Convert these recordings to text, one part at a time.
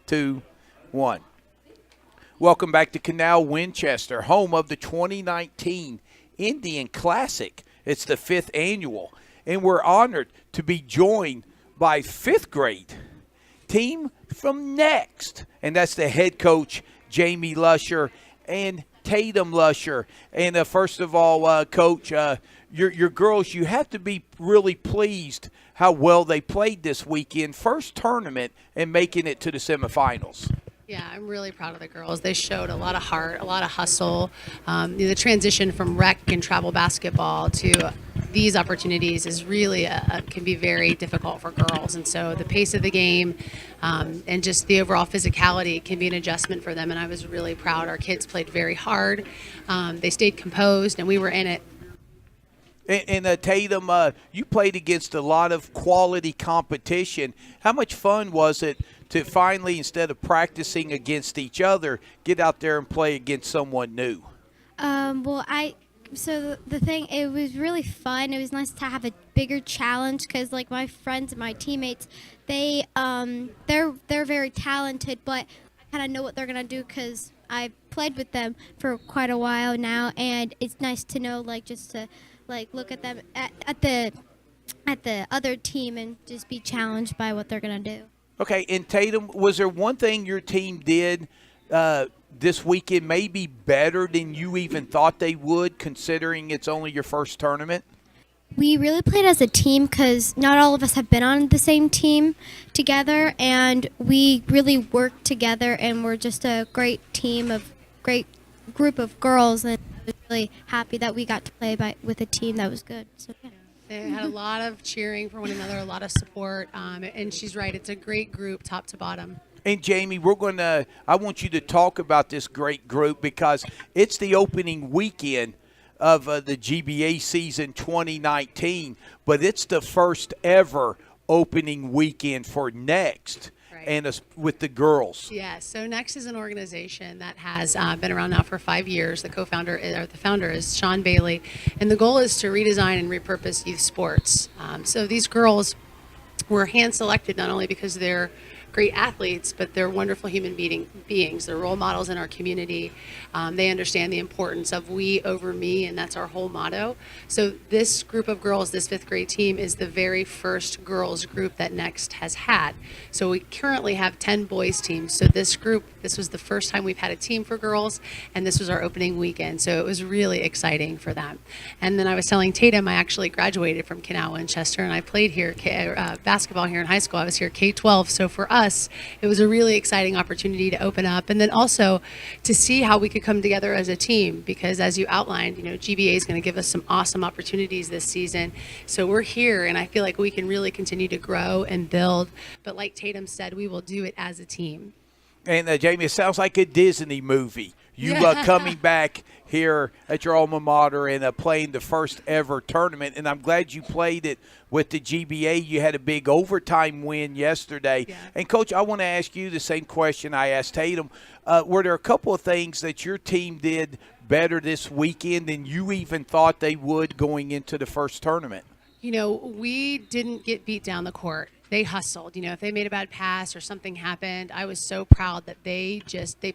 2, 1. Welcome back to Canal Winchester, home of the 2019 Indian Classic. It's the 5th annual, and we're honored to be joined by 5th grade team from NeXT, and that's the head coach, Jamie Lusher, and Tatum Lusher. And first of all, Coach, your girls, you have to be really pleased how well they played this weekend. First tournament and making it to the semifinals. Yeah, I'm really proud of the girls. They showed a lot of heart, a lot of hustle. The transition from rec and travel basketball to these opportunities is really can be very difficult for girls. And so the pace of the game and just the overall physicality can be an adjustment for them. And I was really proud. Our kids played very hard. They stayed composed, and we were in it. And Tatum, you played against a lot of quality competition. How much fun was it to finally, instead of practicing against each other, get out there and play against someone new? So the thing, it was really fun. It was nice to have a bigger challenge because, like, my friends and my teammates, they're very talented, but I kind of know what they're gonna do because I played with them for quite a while now, and it's nice to know, like, just to look at them at the other team and just be challenged by what they're gonna do. Okay, and Tatum, was there one thing your team did this weekend maybe better than you even thought they would, considering it's only your first tournament? We really played as a team because not all of us have been on the same team together, and we really worked together, and we're just a great group of girls, and I was really happy that we got to play with a team that was good. So, yeah. They had a lot of cheering for one another, a lot of support, and she's right. It's a great group, top to bottom. And Jamie, I want you to talk about this great group because it's the opening weekend of the GBA season 2019, but it's the first ever opening weekend for NeXT. Right. And with the girls. Yeah, so NeXT is an organization that has been around now for 5 years. The founder is Sean Bailey, and the goal is to redesign and repurpose youth sports. So these girls were hand-selected not only because they're great athletes, but they're wonderful human beings. They're role models in our community. They understand the importance of we over me, and that's our whole motto. So this group of girls, this 5th grade team, is the very first girls group that NeXT has had. So we currently have 10 boys teams. So this was the first time we've had a team for girls, and this was our opening weekend. So it was really exciting for them. And then I was telling Tatum, I actually graduated from Canal Winchester, and I played here basketball here in high school. I was here K-12. So for us, it was a really exciting opportunity to open up, and then also to see how we could come together as a team, because as you outlined, GBA is going to give us some awesome opportunities this season. So we're here, and I feel like we can really continue to grow and build. But like Tatum said, we will do it as a team. And Jamie, it sounds like a Disney movie. You coming back here at your alma mater and playing the first ever tournament. And I'm glad you played it with the GBA. You had a big overtime win yesterday. Yeah. And, Coach, I want to ask you the same question I asked Tatum. Were there a couple of things that your team did better this weekend than you even thought they would going into the first tournament? We didn't get beat down the court. They hustled. If they made a bad pass or something happened, I was so proud that they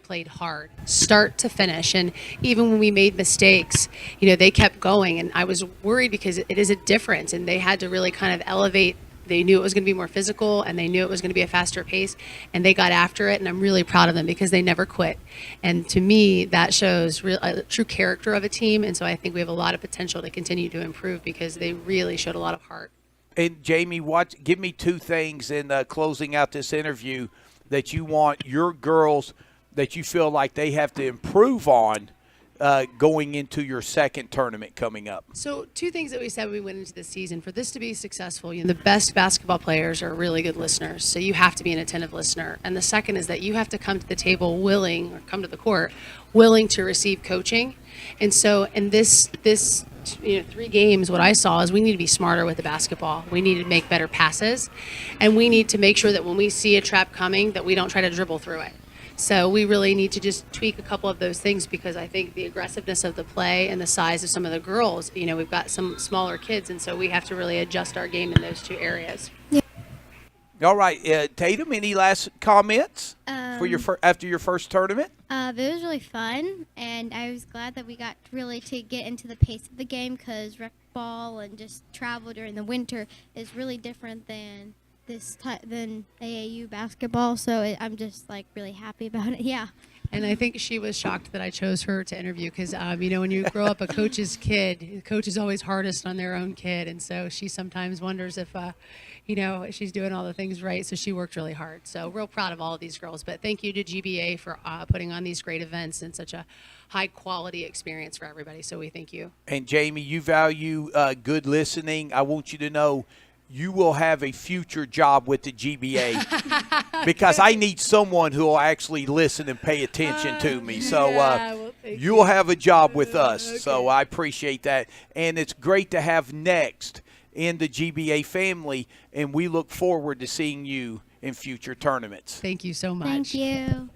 played hard, start to finish. And even when we made mistakes, they kept going. And I was worried because it is a difference, and they had to really kind of elevate. They knew it was going to be more physical, and they knew it was going to be a faster pace, and they got after it. And I'm really proud of them because they never quit. And to me, that shows a true character of a team. And so I think we have a lot of potential to continue to improve because they really showed a lot of heart. And, Jamie, give me 2 things in closing out this interview that you want your girls that you feel like they have to improve on going into your second tournament coming up. So 2 things that we said when we went into the season. For this to be successful, the best basketball players are really good listeners. So you have to be an attentive listener. And the second is that you have to come to the table come to the court willing to receive coaching. And so in this 3 games, what I saw is we need to be smarter with the basketball. We need to make better passes, and we need to make sure that when we see a trap coming that we don't try to dribble through it. So we really need to just tweak a couple of those things because I think the aggressiveness of the play and the size of some of the girls, we've got some smaller kids, and so we have to really adjust our game in those 2 areas. All right, Tatum. Any last comments for your after your first tournament? It was really fun, and I was glad that we got really to get into the pace of the game because rec ball and just travel during the winter is really different than than AAU basketball. So I'm just like really happy about it. Yeah. And I think she was shocked that I chose her to interview because, when you grow up a coach's kid, the coach is always hardest on their own kid. And so she sometimes wonders if, she's doing all the things right. So she worked really hard. So real proud of all of these girls. But thank you to GBA for putting on these great events and such a high quality experience for everybody. So we thank you. And Jamie, you value good listening. I want you to know you will have a future job with the GBA because I need someone who will actually listen and pay attention to me. So you will have a job with us. Okay. So I appreciate that. And it's great to have NeXT in the GBA family, and we look forward to seeing you in future tournaments. Thank you so much. Thank you.